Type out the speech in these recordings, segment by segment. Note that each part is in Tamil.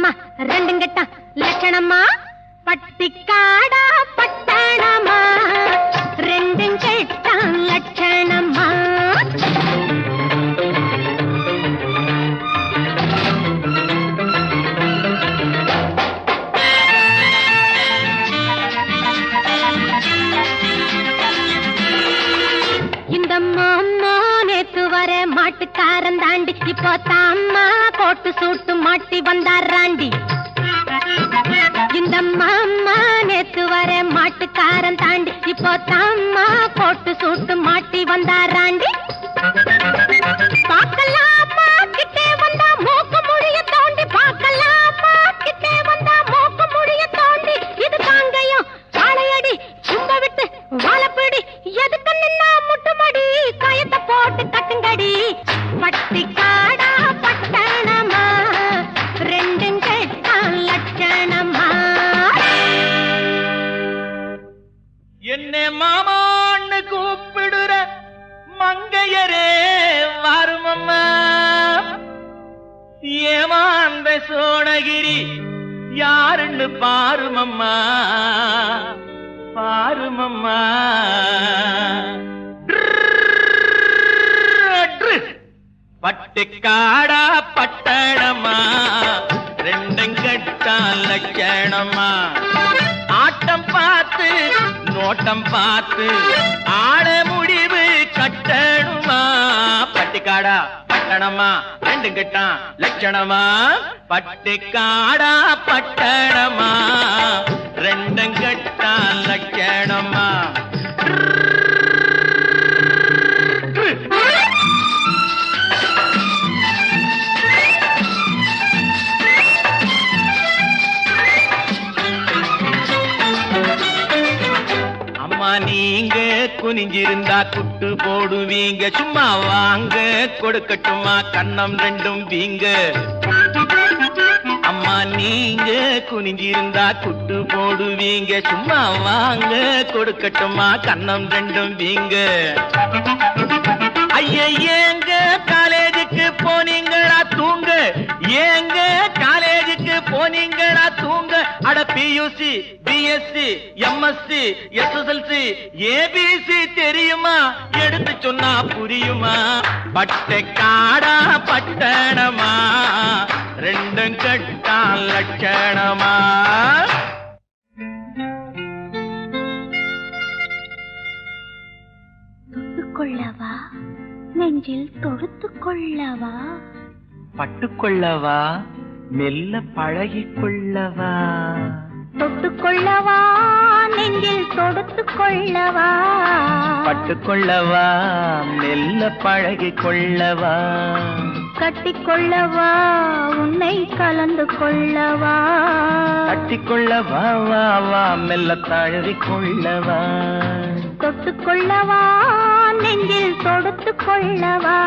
பட்டணமா ரெண்டும் கெட்டா லட்சணமா பட்டிக்காடா பட்டணமா ரெண்டும் கெட்டா லட்சணமா இந்த மாமா நேத்து வர மாட்டுக்காரன் தாண்டி இப்போ தாமா போட்டு சூட்டு மாட்டி வந்தாராண்டி இந்த மாமா நேத்து வர மாட்டுக்காரன் தாண்டி இப்போ தாமா போட்டு சூட்டு மாட்டி வந்தாராண்டி பார்க்கலாமா கிட்டே வந்தா மூக்கு முடிய தோண்டி பார்க்கலாமா கிட்டே வந்தா மூக்கு முடிய தோண்டி இது காங்கையும் காளையடி சும்ப விட்டு வாழப்பிடி எதுக்கு நின்னா முட்டுமடி கயத்தை போட்டு கட்டுங்கடி பட்டிக்காடா பட்டணமா ரெண்டும் கெட்டா லட்சணமா என்ன மாமான்னு கூப்பிடுற மங்கையரே வாருமம்மா ஏமாந்த சோழகிரி யாருன்னு பாருமம்மா பாருமம்மா பட்டிக்காடா பட்டணமா ரெண்டும் கெட்டா லட்சணமா ஆட்டம் பார்த்து நோட்டம் பார்த்து ஆட முடிவு கட்டணுமா பட்டிக்காடா பட்டணமா ரெண்டும் கெட்டா லட்சணமா பட்டிக்காடா பட்டணமா ரெண்டும் கெட்டா லட்சணமா நீங்க குனிஞ்சிருந்தா குட்டு போடுவீங்க சும்மா வாங்க கொடுக்கட்டுமா கண்ணம் ரெண்டும் வீங்க அம்மா நீங்க குனிஞ்சிருந்தா குட்டு போடுவீங்க சும்மா வாங்க கொடுக்கட்டுமா கண்ணம் ரெண்டும் வீங்க ஐயா ஏங்க காலேஜுக்கு போனீங்களா தூங்க ஏங்க காலேஜுக்கு போனீங்களா தூங்க அட PUC BSc MSc SSLC ABC தெரியுமா எடுத்து சொன்னா புரியுமா பட்டிக்காடா பட்டணமா ரெண்டும் கெட்டா லட்சணமா தொட்டுக்கொள்ளவா நெஞ்சில் தொடுத்துக் கொள்ளவா பட்டுக்கொள்ளவா மெல்ல பழகிக் கொள்ளவா தொட்டுக்கொள்ளவா நெஞ்சில் தொடுத்துக் கொள்ளவா பட்டுக்கொள்ளவா மெல்ல பழகிக் கொள்ளவா கட்டிக்கொள்ளவா உன்னை கலந்து கொள்ளவா கட்டிக்கொள்ளவா வா வா மெல்ல தழுவிக் கொள்ளவா தொட்டுக்கொள்ளவா நெஞ்சில் தொடுத்துக் கொள்ளவா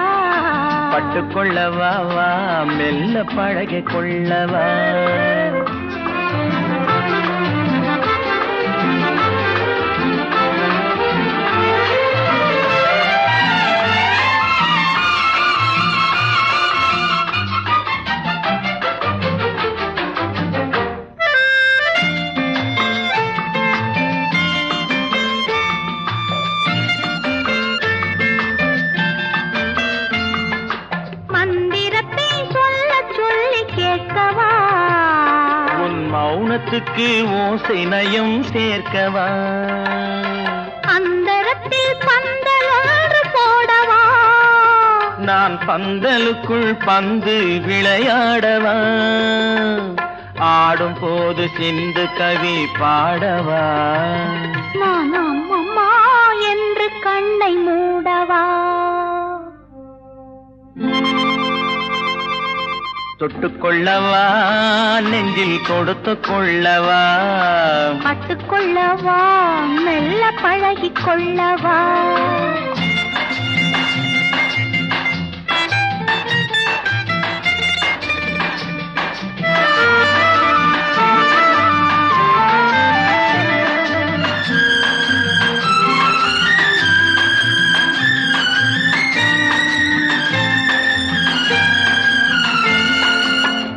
பட்டுக்கொள்ளவா வா மெல்ல பழகிக் கொள்ளவா மௌனத்துக்கு ஓசை நயம் சேர்க்கவா அந்தரத்தில் பந்தலொன்று போடவா நான் பந்தலுக்குள் பந்து விளையாடவா ஆடும் போது சிந்து கவி பாடவா நான் அம்மம்மா என்று கண்ணை மூடவா தொட்டுக்கொள்ளவா நெஞ்சில் கொடுத்து கொள்ளவா பட்டுக்கொள்ளவா மெல்ல பழகிக் கொள்ளவா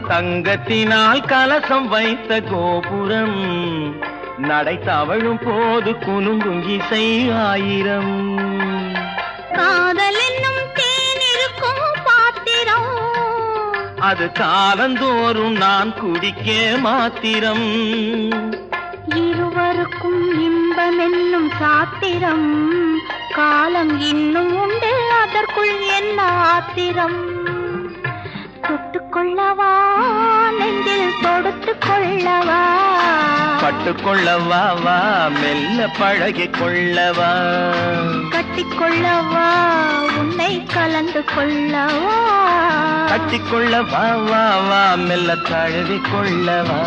தங்க தங்கத்தினால் கலசம் வைத்த கோபுரம் நடை தவழும் போது குலுங்கும் இசை ஆயிரம். காதல் என்னும் தேனிருக்கும் பாத்திரம் அது காலந்தோறும் நான் குடிக்க மாத்திரம். இருவருக்கும் இன்பம் என்னும் சாத்திரம் காலம் இன்னும் உண்டு அதற்குள் என்ன ஆத்திரம். தொட்டுக்கொள்ளவா நெஞ்சில் தொடுத்துக் கொள்ளவா பட்டுக்கொள்ளவா வா மெல்ல பழகிக் கொள்ளவா கட்டிக்கொள்ளவா உன்னை கலந்து கொள்ளவா கட்டிக்கொள்ளவா வா வா மெல்ல தழுவிக் கொள்ளவா.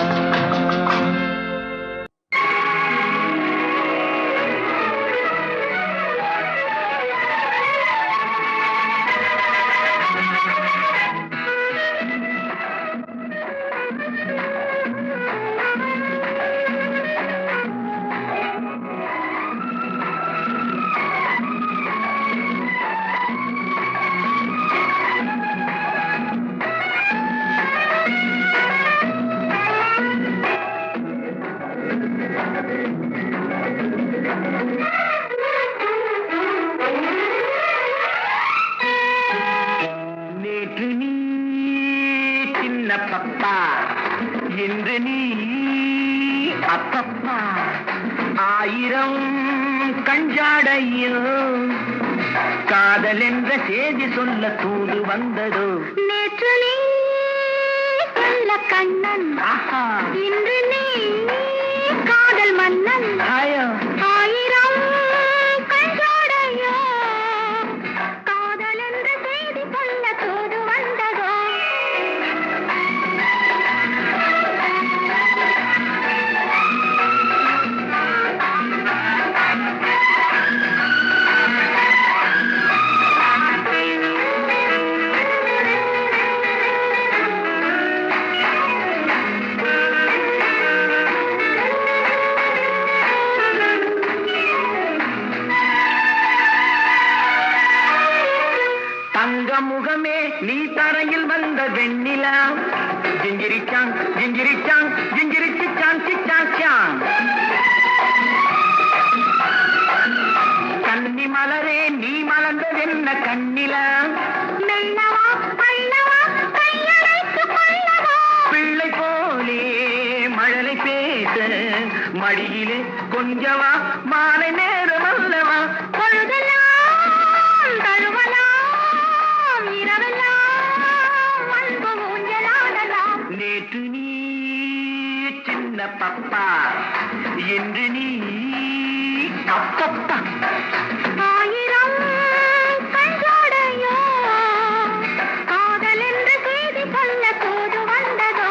நேற்று நீ சின்ன பப்பா என்று நீ அப்பப்பா ஆயிரம் கஞ்சாடையோ காதல் என்ற செய்தி சொல்ல தூது வந்ததோ. நேற்று நீ சொல்ல கண்ணன் ஆஹா இன்று நீ காதல் மன்னன் ஆயோ ஆயிரம் கண்ஜோடையோ காதல் என்ற செய்தி சொல்ல தூது வந்ததோ. தங்க முகமே நீ தரையில் வந்த வெண்ணிலா ஜிஞ்சிரிச்சாங் ஜிஞ்சிரிச்சாங் ஜிஞ்சிரிச்சாங் சிச்சாச்சாங். கன்னி மலரே நீ மலர்ந்ததென்ன கண்ணிலா மெல்லவா பல்லவா கையழைத்து கொள்ளவா பிள்ளை போலே மழலை பேச மடியிலே கொஞ்சவா மாலை நேரம் அல்லவா பொழுதெல்லாம் தழுவலாம் இரவெல்லாம் அன்பு ஊஞ்சலாடலாம். நேற்று நீ சின்ன பப்பா என்று நீ அப்பப்பா ஆயிரம் கண்ஜோடையோ காதல் என்ற செய்தி சொல்ல தூது வந்ததோ.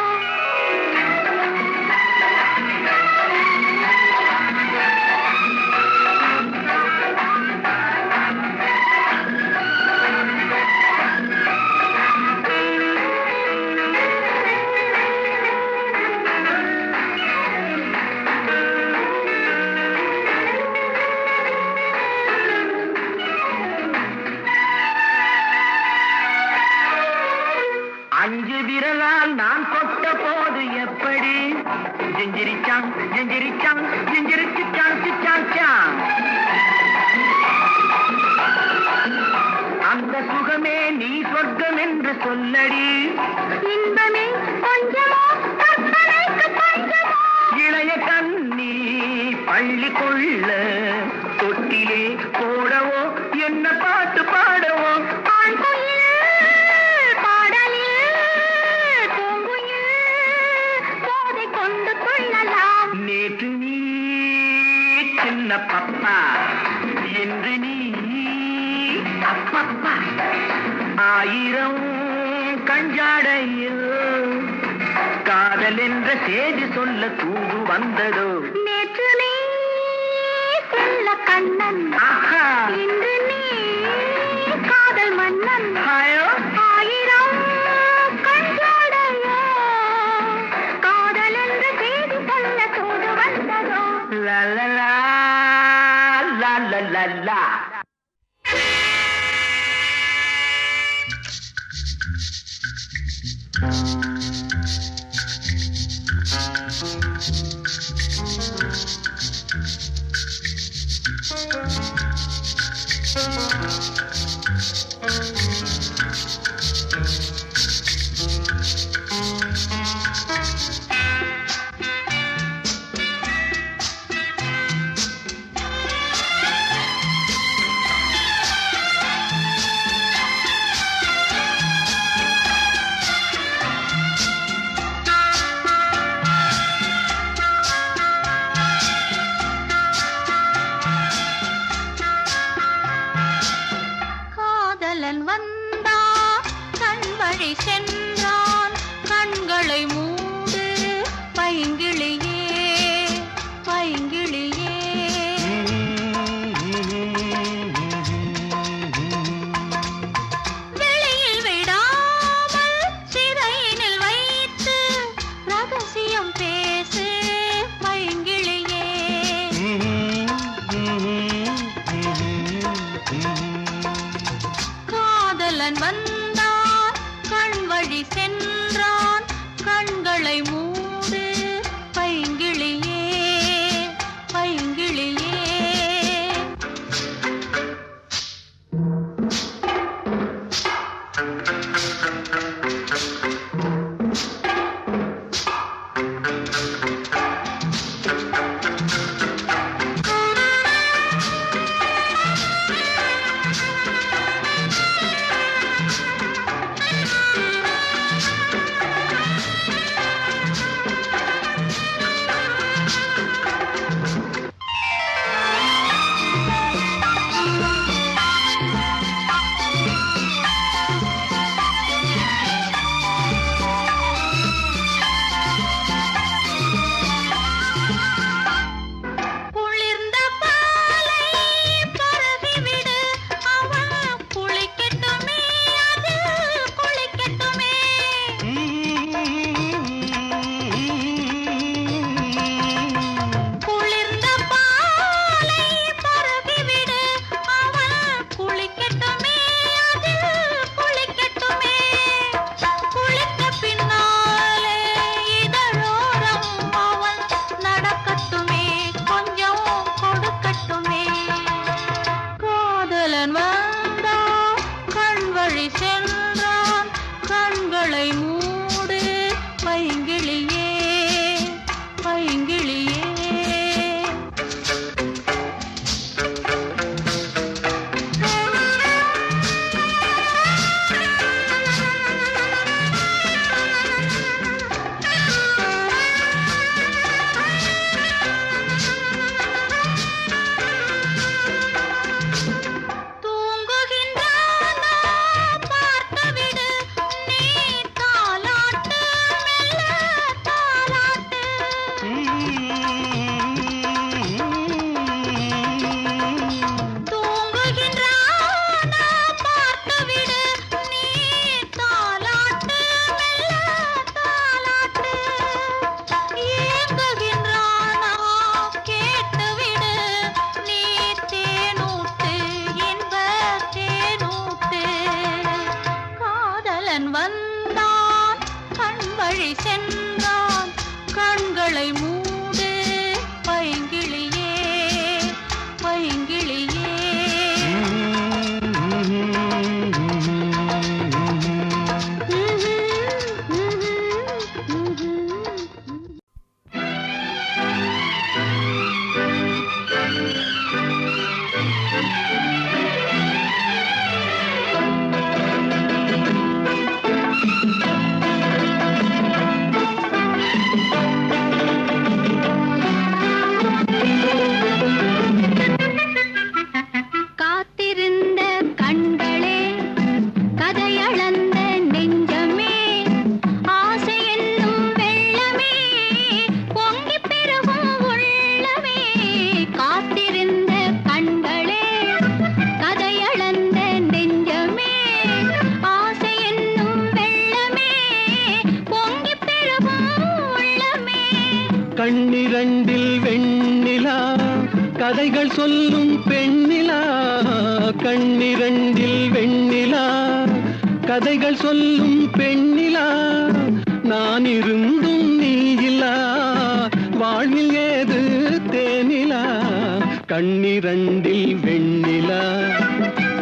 அஞ்சு விரலால் நான் கொட்ட போது எப்படி ஜிஞ்சிரிச்சாங் ஜிஞ்சிரிச்சாங் ஜிஞ்சிரிச்சாங் சிச்சாச்சாங். அந்த சுகமே நீ சொர்க்கம் என்று சொல்லடி இன்பமே கொஞ்சமோ கற்பனைக்கு பஞ்சமோ இளைய கண்ணி பள்ளி கொள்ள தொட்டிலே போடவோ என்ன பாட்டு பாடவோ ஆண் குயில் பாடலில் பூங்குயில் போதை கொண்டு கொள்ளலாம். நேற்று நீ சின்ன பப்பா என்று நீ அப்பப்பா ஆயிரம் கஞ்சாடையில் காதல் என்ற செய்தி சொல்ல தூது வந்ததோ. நேற்று நீ சொல்ல கண்ணன் ஆஹா இன்று நீ காதல் மன்னன் ஆயோ ஆயிரம் கண்ஜோடையோ காதல் என்ற செய்தி சொல்ல தூது வந்ததோ. லா லா லா லா லா லா லா. காதலன் வந்தான் கண் வழி சென்றான் கண்களை மூடு பைங்கிளியே பைங்கிளியே வெளியில் விடாமல் சிறையினில் வைத்து ரகசியம் பேசு பைங்கிளியே காதலன் வந்தான் கண் வழி சென்றான் கண்களை மூடு பைங்கிளியே பைங்கிளியே குளிர்ந்த பாலை பரவிவிடு அவன் குளிக்கட்டுமே அது குளிக்கட்டுமே குளிர்ந்த பாலை பரவிவிடு அவன் குளிக்கட்டுமே அது குளிக்கட்டுமே குளித்த பின்னாலே இதழோரம் அவன் நடக்கட்டுமே கொஞ்சம் கொடுக்கட்டுமே காதலன் வந்தான் கண் வழி சென்றான் கண்களை மூடு பைங்கிளியே பைங்கிளியே தூங்குகின்றானா பார்த்துவிடு நீ தாலாட்டு மெல்ல தாலாட்டு தூங்குகின்றானா பார்த்துவிடு நீ தாலாட்டு மெல்ல தாலாட்டு ஏங்குகின்றானா கேட்டுவிடு நீ தேனூட்டு இன்ப தேனூட்டு காதலன் வந்தான் கண் வழி சென்றான் கண்களை மூடு பைங்கிளியே பைங்கிளியே காத்திருந்த கண்களே கதையளந்த நெஞ்சமே ஆசை என்னும் வெள்ளமே பொங்கி பெருகும் உள்ளமே காத்திருந்த கண்களே கதையளந்த நெஞ்சமே ஆசை என்னும் வெள்ளமே பொங்கி பெருகும் உள்ளமே கண்ணிரண்டில் வெண்ணிலா கதைகள் சொல்லும் பெண்ணிலா கண்ணிரண்டில் வெண்ணிலா கதைகள் சொல்லும் பெண்ணிலா நான் இருந்தும் நீ இல்லா வாழ்வில் ஏது தேனிலா கண்ணிரண்டில் வெண்ணிலா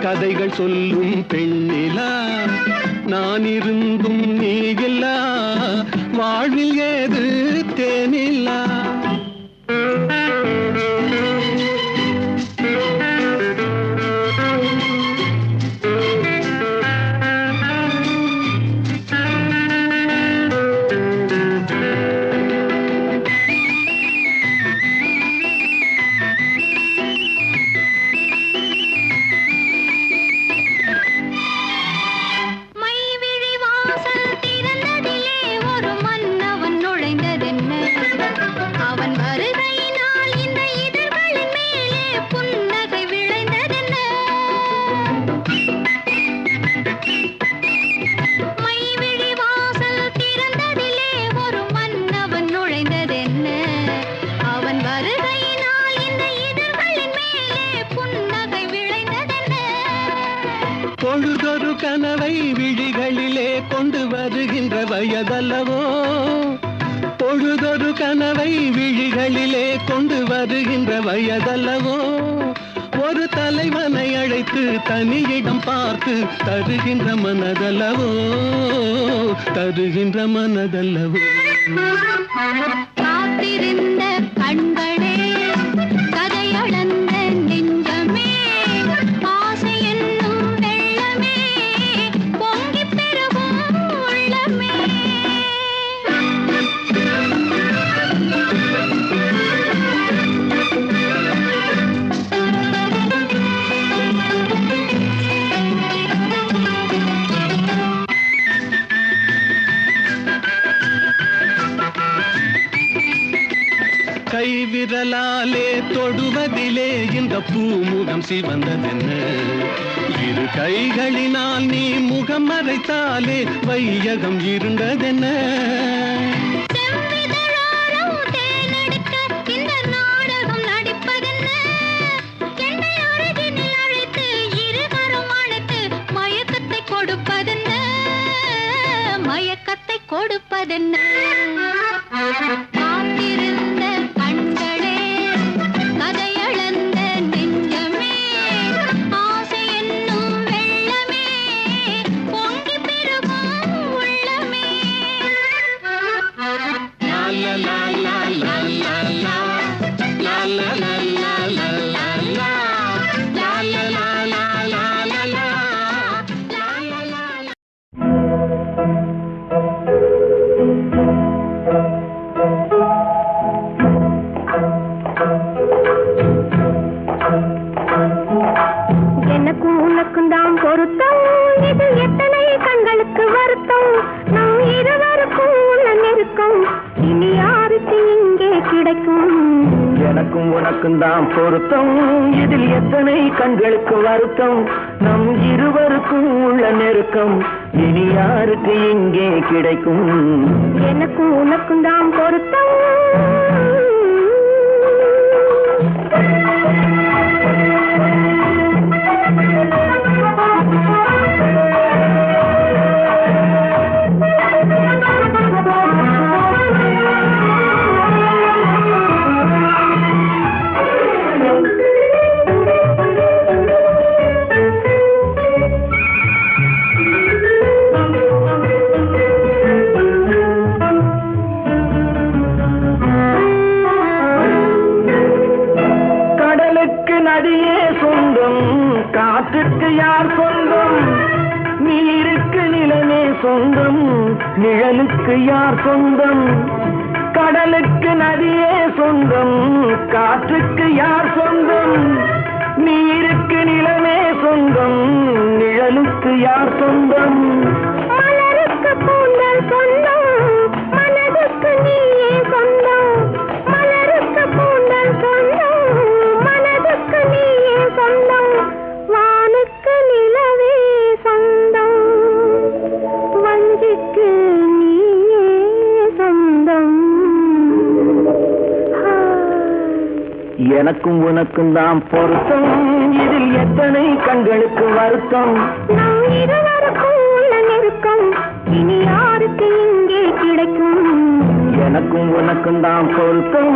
கதைகள் சொல்லும் பெண்ணிலா நான் இருந்தும் நீ இல்லா வாழ்வில் ஏது தேனில்லா. பொழுதொரு கனவை விழிகளிலே கொண்டு வருகின்ற வயதல்லவோ, பொழுதொரு கனவை விழிகளிலே கொண்டு வருகின்ற வயதல்லவோ, ஒரு தலைவனை அழைத்து தனியிடம் பார்த்து தருகின்ற மனதல்லவோ, தருகின்ற மனதல்லவோ. காத்திருந்த கண்களே, கதையளந்த நெஞ்சமே, ஆசை என்னும் வெள்ளமே, பொங்கிப் பெருகும் உள்ளமே. கைவிரலாலே தொடுவதிலே இந்த பூமுகம் சிவந்ததென்ன, இரு கைகளினால் நீ முகம் மறைத்தாலே வையகம் இருண்டதென்ன. செவ்விதழாரம் தேனெடுக்க இந்த நாடகம் நடிப்பதென்ன, என்னை அருகினில் அழைத்து இருகரம் அணைத்து மயக்கத்தை கொடுப்பதென்ன, மயக்கத்தை கொடுப்பதென்ன. காத்திருந்த கண்களே, கதையளந்த நெஞ்சமே, ஆசை என்னும் வெள்ளமே, பொங்கிப் பெருகும் உள்ளமே. லா லா லா லா லா லா லா. லா லா லா லா லா லா லா. லா லா லா லா லா லா லா. லா லா லா லா. எனக்கும் உனக்கும் தான் பொருத்தம், இது எத்தனை கண்களுக்கு வருத்தம், நம் இருவருக்கும் உள்ள நெருக்கம் இனி யாருக்கு இங்கே கிடைக்கும். எனக்கும் உனக்கும் தான் பொருத்தம், இதில் எத்தனை கண்களுக்கு வருத்தம், நம் இருவருக்கும் உள்ள நெருக்கம் இனி யாருக்கு இங்கே கிடைக்கும். எனக்கும் உனக்கும் தான் பொருத்தம். நதியே சொந்தம், காற்றுக்கு யார் சொந்தம், நீருக்கு நிலமே சொந்தம், நிழலுக்கு யார் சொந்தம். கடலுக்கு நதியே சொந்தம், காற்றுக்கு யார் சொந்தம், நீருக்கு நிலமே சொந்தம், நிழலுக்கு யார் சொந்தம். மலருக்கு பூந்தல் சொந்தம், மனதுக்கு நீயே சொந்தம், மலருக்கு பூந்தல் சொந்தம், மனதுக்கு நீயே சொந்தம், வானுக்கு நிலவே சொந்தம், வஞ்சிக்கு நீயே சொந்தம். எனக்கும் உனக்கும் தான் பொருத்தம், இதில் எத்தனை கண்களுக்கு வருத்தம், நம் இருவருக்கும் உள்ள நெருக்கம் இனி யாருக்கு இங்கே கிடைக்கும். எனக்கும் உனக்கும் தான் பொருத்தம்.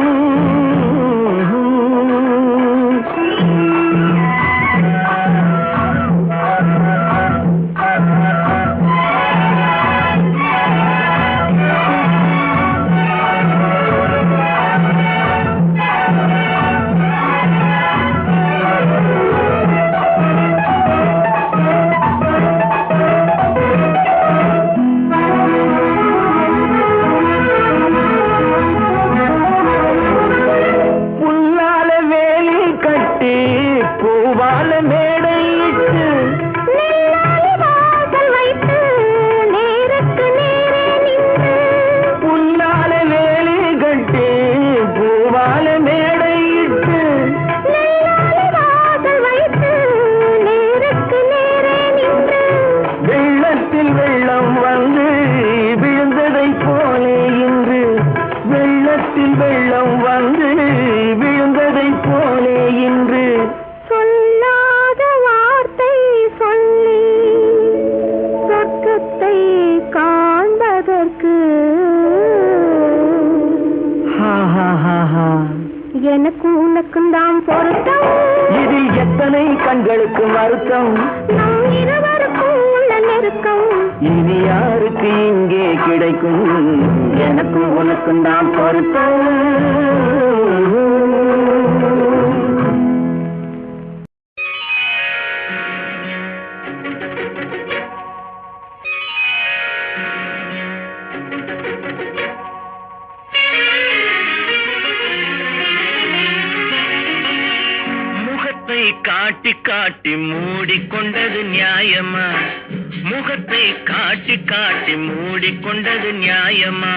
எனக்கும் உனக்கும் தான் பொருத்தம், இதில் எத்தனை கண்களுக்கு வருத்தம், நம் இருவருக்கும் உள்ள நெருக்கம் இனி யாருக்கு இங்கே கிடைக்கும், எனக்கும் உனக்கும் தான் பொருத்தம். காட்டி காட்டி மூடிக்கொண்டது நியாயமா, முகத்தை காட்டி காட்டி மூடிக்கொண்டது நியாயமா,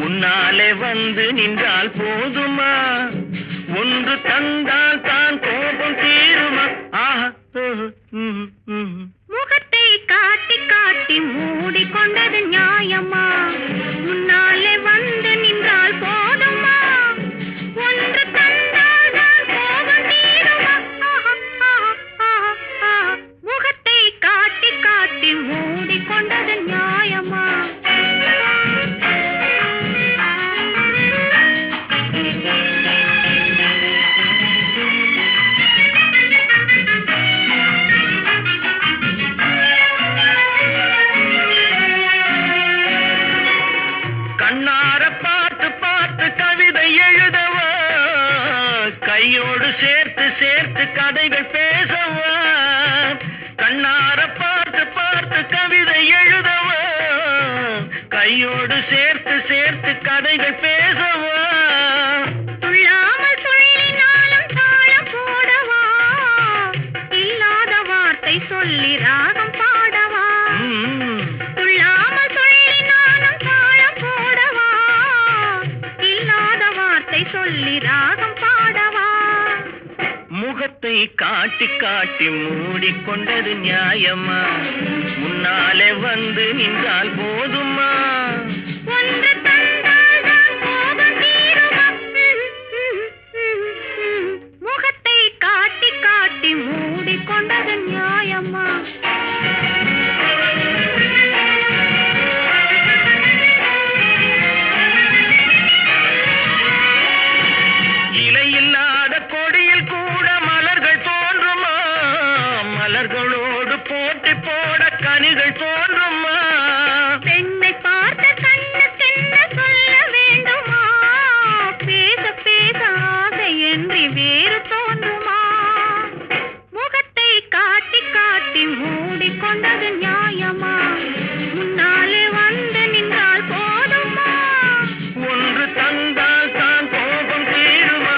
முன்னாலே வந்து நின்றால் போதுமா, ஒன்று தந்தால் தான் கோபம் தீருமா. முகத்தை காட்டி காட்டி மூடிக்கொண்டது நியாயமா, முன்னாலே வந்து நின்றால் போதுமா, ஒன்று தந்தால் தான் கோபம் தீருமா. முகத்தை காட்டி காட்டி மூடிக்கொண்டது நியாயமா. கண்ணார பார்த்து பார்த்து கவிதை எழுதவா, கையோடு சேர்த்து சேர்த்து கதைகள் பேசவா, கண்ணார பார்த்து பார்த்து கவிதை எழுதவா, கையோடு சேர்த்து சேர்த்து கதைகள் பேசவா, துள்ளாமல் சொல்லினாலும் தாளம் போடவா, இல்லாத வார்த்தை சொல்லி ராகம் பாடவா, துள்ளாமல் சொல்லினாலும் தாளம் போடவா, இல்லாத வார்த்தை சொல்லி ராகம் பாடவா. முகத்தை காட்டி காட்டி மூடிக்கொண்டது நியாயமா, முன்னாலே வந்து நின்றால் போதுமா, ஒன்று தந்தால் தான் கோபம் தீருமா. முகத்தை காட்டி காட்டி மூடிக்கொண்டது நியாயமா. இலையில்லாத கொடியில் கூட மலர்கள் தோன்றுமா, மலர்களோடு போட்டி போட கனிகள் தோன்றுமா, பெண்ணை பார்த்த கண்ணுக்கென்ன சொல்ல வேண்டுமா, பேச பேச ஆசை என்று வேறு தோன்றுமா. முகத்தை காட்டி காட்டி மூடிக்கொண்டது நியாயமா, முன்னாலே வந்து நின்றால் போதுமா, ஒன்று தந்தால் தான் கோபம் தீருமா.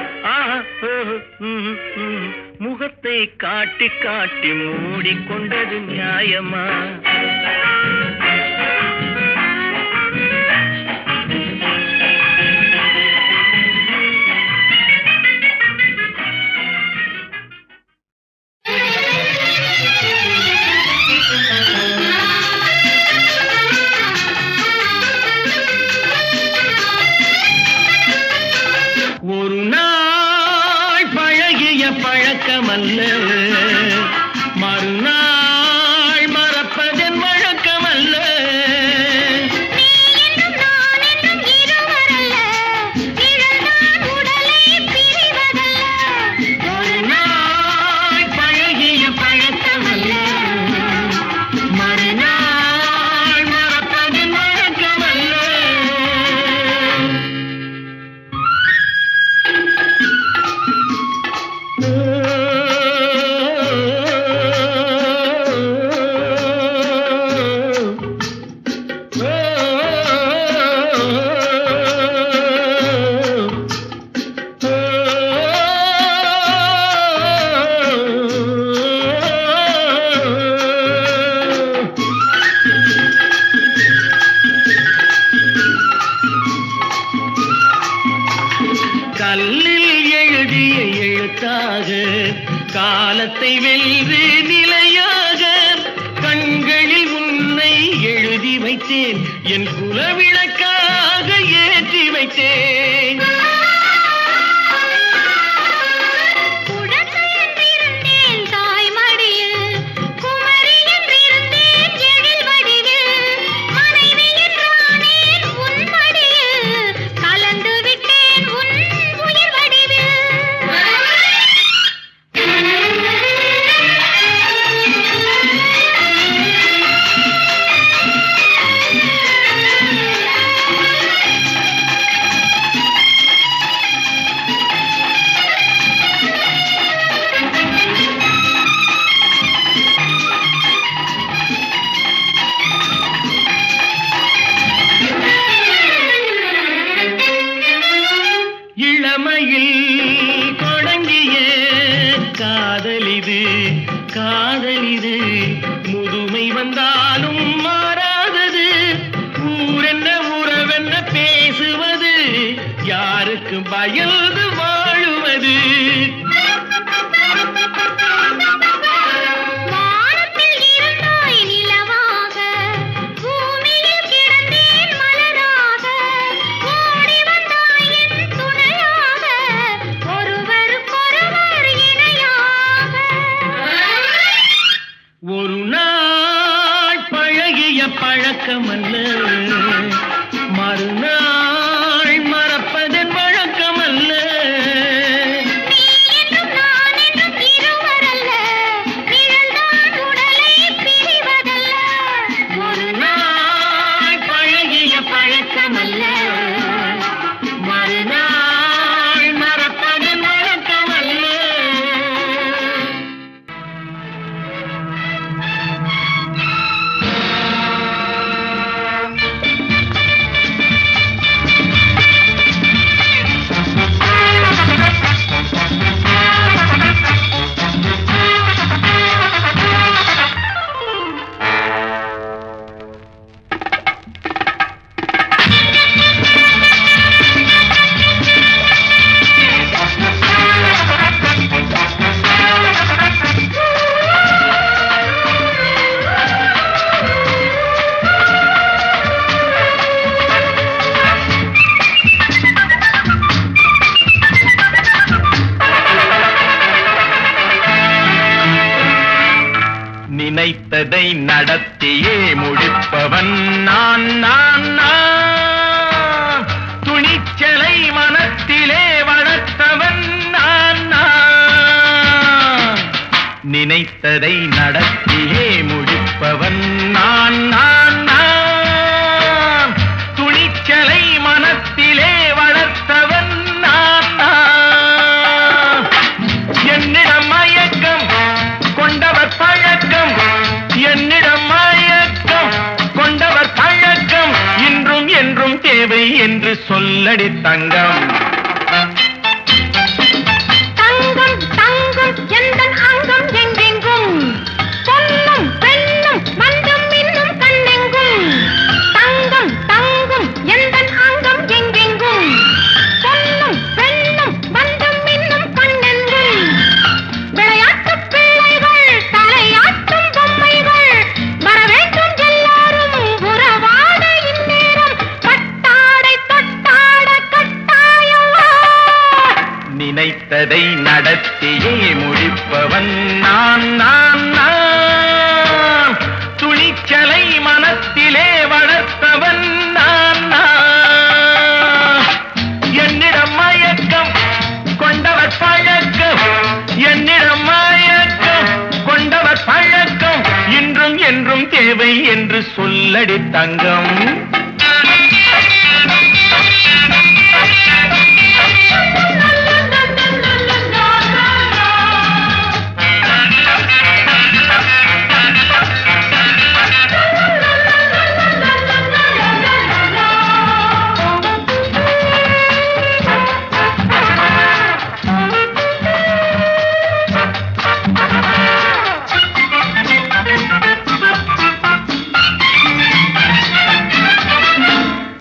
முகத்தை காட்டி காட்டி மூடிக்கொண்டது நியாயமா. ஒரு நாள் பழகிய பழக்கமல்ல, மறுநாள் மறப்பதன் வழக்கமல்ல, ஒரு நாள் பழகிய பழக்கமல்ல, மறுநாள் மறப்பதன் வழக்கமல்ல. கல்லில் எழுதிய எழுத்தாக காலத்தை வென்று நிலையாக கண்களில் உன்னை எழுதி வைத்தேன், என் குலவிளக்காக ஏற்றி வைத்தேன். கலந்து விட்டேன் உன் உயிர் வடிவில். இளமையில் தொடங்கிய காதலிது காதலிது முதுமை வந்தாலும் மாறாதது ஊரென்ன உறவென்ன பேசுவது யாருக்கு பயந்து வாழுவது ஒரு நாள் பழகிய பழக்கமல்ல மறுநாள் மறப்பதன் வழக்கமல்ல ஒரு நாள் பழகிய பழக்கமல்ல மறுநாள் மறப்பதன் வழக்கமல்ல நினைத்ததை நடத்தியே முடிப்பவன் நான் நான் நான் துணிச்சலை மனத்திலே வளர்த்தவன் நான் நான் நினைத்ததை நடத்தியே முடிப்பவன் நான் நான் நான் துணிச்சலை மனத்திலே வளர்த்தவன் நான் நான் என்னிடம் மயக்கம் கொண்டவர் பழக்கம் என்னிடம் மயக்கம் கொண்டவர் பழக்கம் இன்றும் என்றும் தேவை என்று சொல்லடி தங்கம் தங்கம் தங்கம் எந்தன் அங்கம் எங்கெங்கும் பொன்னும் பெண்ணும் மண்டும் இன்னும் கண்ணெங்கும் தங்கம் தங்கம் எந்தன் அங்கம் எங்கெங்கும் பொன்னும் பெண்ணும் மண்டும் இன்னும் கண்ணெங்கும் விளையாட்டு பிள்ளைகள் தலையாட்டும் பொம்மைகள் வர வேண்டும் எல்லாரும் உறவாட இந்நேரம் கட்டாடை தொட்டாட கட்டாயவா நினைத்ததை நடத்தியே முடிப்பவன் நான் நான் நான் துணிச்சலை மனத்திலே வளர்த்தவன் நான் நான் என்னிடம் மயக்கம் கொண்டவர் பழக்கம் என்னிடம் மயக்கம் கொண்டவர் பழக்கம் இன்றும் என்றும் தேவை என்று சொல்லடி தங்கம்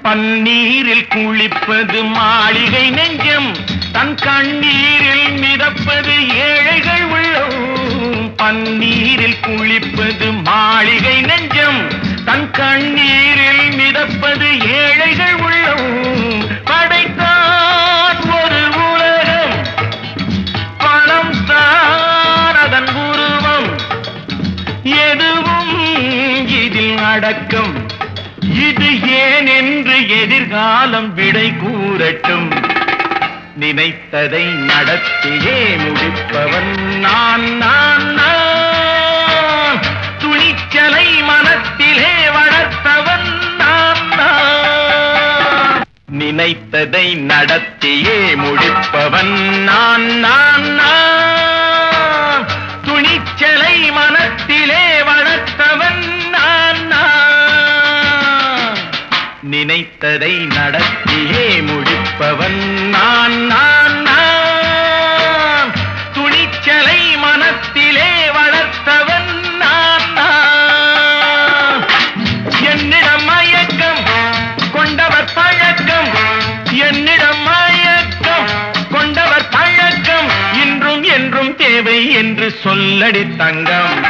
பன்னீரில் குளிப்பது மாளிகை நெஞ்சம் தன் கண்ணீரில் மிதப்பது ஏழைகள் உள்ளம் பன்னீரில் குளிப்பது மாளிகை நெஞ்சம் தன் கண்ணீரில் மிதப்பது ஏழைகள் உள்ளம் படைத்தான் ஒரு உலகம் பணம் தான் அதன் உருவம் எதுவும் இதில் அடக்கம் இது ஏன் என்று எதிர்காலம் விடை கூறட்டும் நினைத்ததை நடத்தியே முடிப்பவன் நான் நான் நான் துணிச்சலை மனத்திலே வளர்த்தவன் நான் நான் நினைத்ததை நடத்தியே முடிப்பவன் நான் நான் நான் துணிச்சலை மனத்திலே வளர்த்தவன் நான் நான் நினைத்ததை நடத்தியே முடிப்பவன் நான் நான் தேவை என்று சொல்லடி தங்கம்.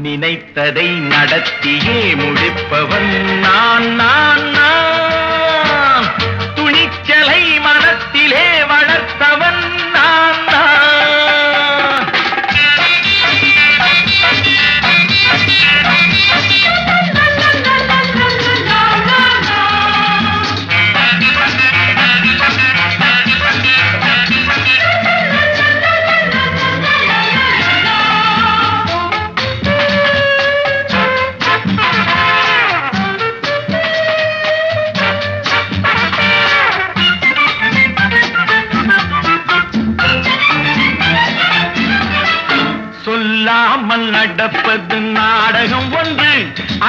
நினைத்ததை நடத்தியே முடிப்பவன் நான் நான் நான். துணிச்சலை மனத்திலே வளர்த்தவன் நான் நான். சொல்லாமல் நடப்பது நாடகம் ஒன்று,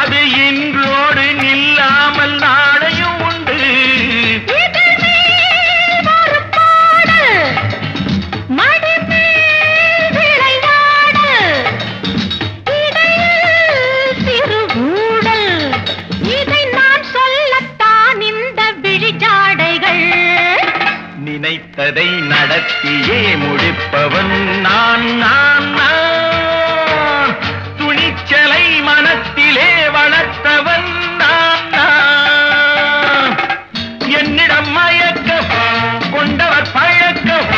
அது இன்றோடு நில்லாமல் நாளையும் உண்டு. இதை நான் சொல்லத்தான் இந்த விழிஜாடைகள். நினைத்ததை நடத்தியே முடிப்பவன் நான் நான் நான். துணிச்சலை மனத்திலே வளர்த்தவன் நான் நான். என்னிடம் மயக்கம் கொண்டவர் பழக்கம்,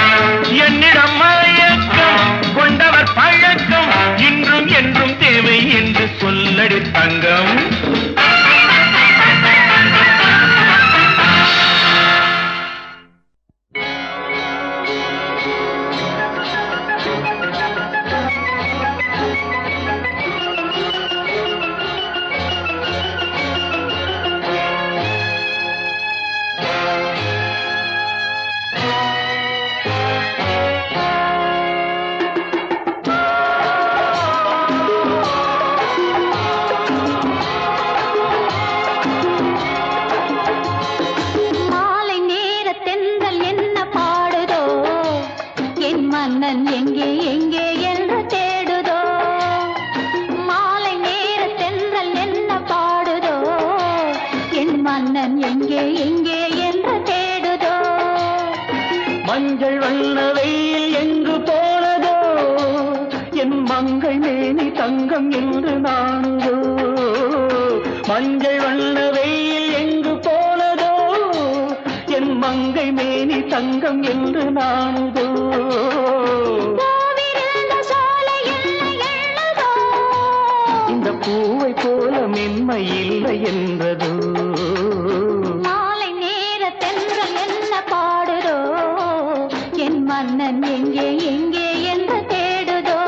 என்னிடம் மயக்கம் கொண்டவர் பழக்கம் இன்றும் என்றும் தேவை என்று சொல்லடி தங்கம். எங்கே எங்கே என்று தேடுதோ, மாலை நேர தென்றல் என்ன பாடுதோ, என் மன்னன் எங்கே எங்கே என்று தேடுதோ. மஞ்சள் வண்ண வெயில் எங்கு போனதோ, என் மங்கை மேனி தங்கம் என்று நானுதோ. மஞ்சள் வண்ண வெயில் எங்கு போனதோ, என் மங்கை மேனி தங்கம் என்று நானுதோ. இந்த பூவை போல மென்மை இல்லை என்றதோ. மாலை நேர தென்றல் என்ன பாடுதோ, என் மன்னன் எங்கே எங்கே என்று தேடுதோ.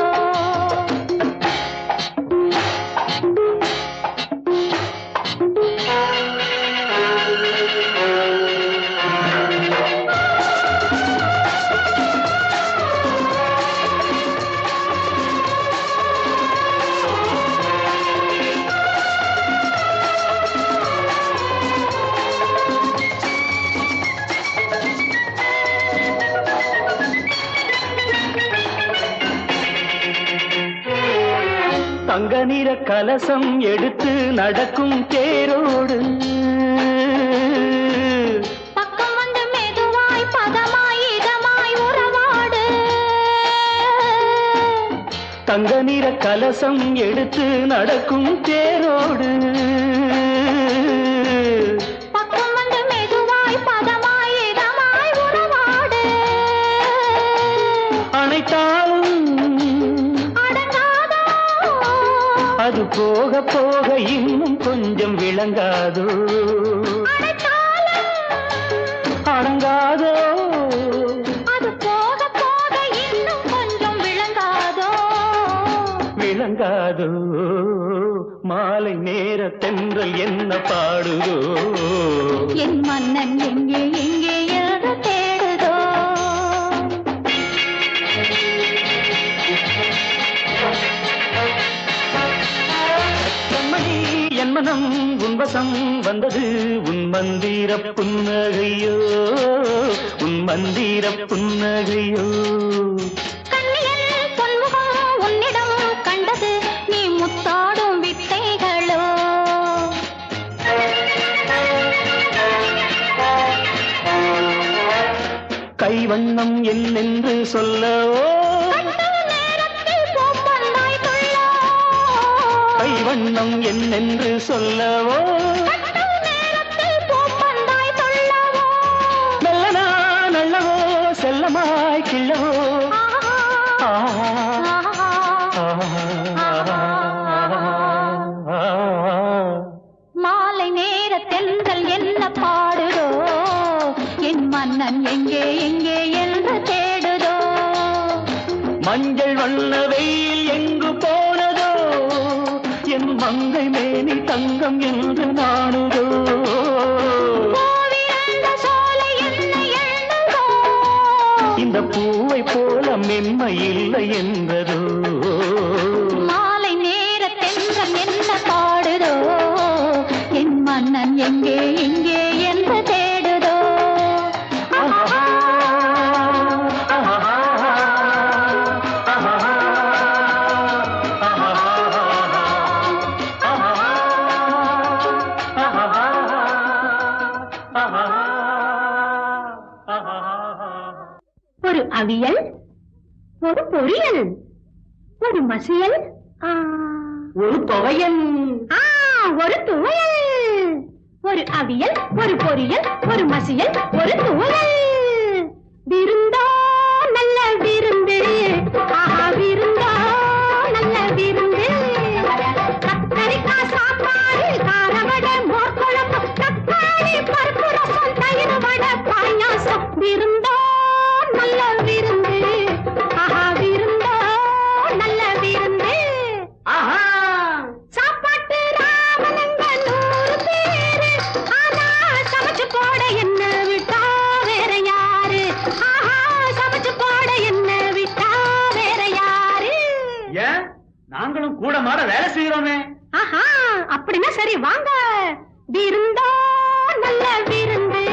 தங்க நிற கலசம் எடுத்து நடக்கும் தேரோடு, பக்கம் வந்து மெதுவாய் பதமாய் இதமாய் உறவாடு. தங்க நிற கலசம் எடுத்து நடக்கும் தேரோடு, பக்கம் வந்து மெதுவாய் பதமாய் இதமாய் உறவாடு. அனைத்தாலும் அது போக போக இன்னும் கொஞ்சம் விளங்காதோ அடங்காதோ அது போக போக இன்னும் கொஞ்சம் விளங்காதோ விளங்காதோ மாலை நேர தென்றல் என்ன பாடுதோ என் மன்னன் எங்கே எங்கே என்று தேடுதோ கண்மணி என் மனம் உன்வசம் வந்தது உன் மந்திர புன்னகையோ உன் மந்திர புன்னகையோ கண்ணியல் பொன்முகம் உன்னிடம் கண்டது நீ முத்தாடும் வித்தைகளோ கைவண்ணம் என்னென்று சொல்லவோ கைவண்ணம் என்னென்று சொல்லவோ நல்லனா நல்லவோ செல்லமாய் கிள்ளவோ மாலை நேர தென்றல் என்ன பாடுதோ என் மன்னன் எங்கே எங்கே என்று தேடுதோ மஞ்சள் வண்ண வெயில் எங்கு போனதோ என் மங்கை மேனி தங்கம் என்று நாடுதோ இந்த பூவை போல மென்மை இல்லை என்றதோ மாலை நேர தென்றல் என்ன பாடுதோ என் மன்னன் எங்கே எங்கே என்று தேடுதோ ஒரு அவியல் ஒரு பொரியல் ஒரு மசியல் ஒரு துவையல் ஒரு துவையல் ஒரு அவியல் ஒரு பொரியல் ஒரு மசியல் ஒரு துவையல் விருந்தோ நல்ல விருந்து விருந்தோ நல்ல விருந்து கத்தரிக்காய் சாப்பாடு காரவடை மோர் குழம்பு தக்காளி பருப்பு ரசம் தயிர் வடை பாயாசம் விருந்தோ நல்ல விருந்து விருந்தோ நல்ல விருந்து சாப்பாட்டு ராமனங்க 100 பேரு ஆனா சமைச்சு போட என்ன விட்டா வேற யாரு சமைச்சு போட என்ன விட்டா வேற யாரு ஏன் நாங்களும் கூட மாட வேலை செய்யறோமே அப்படின்னா சரி வாங்க விருந்தோ நல்ல விருந்து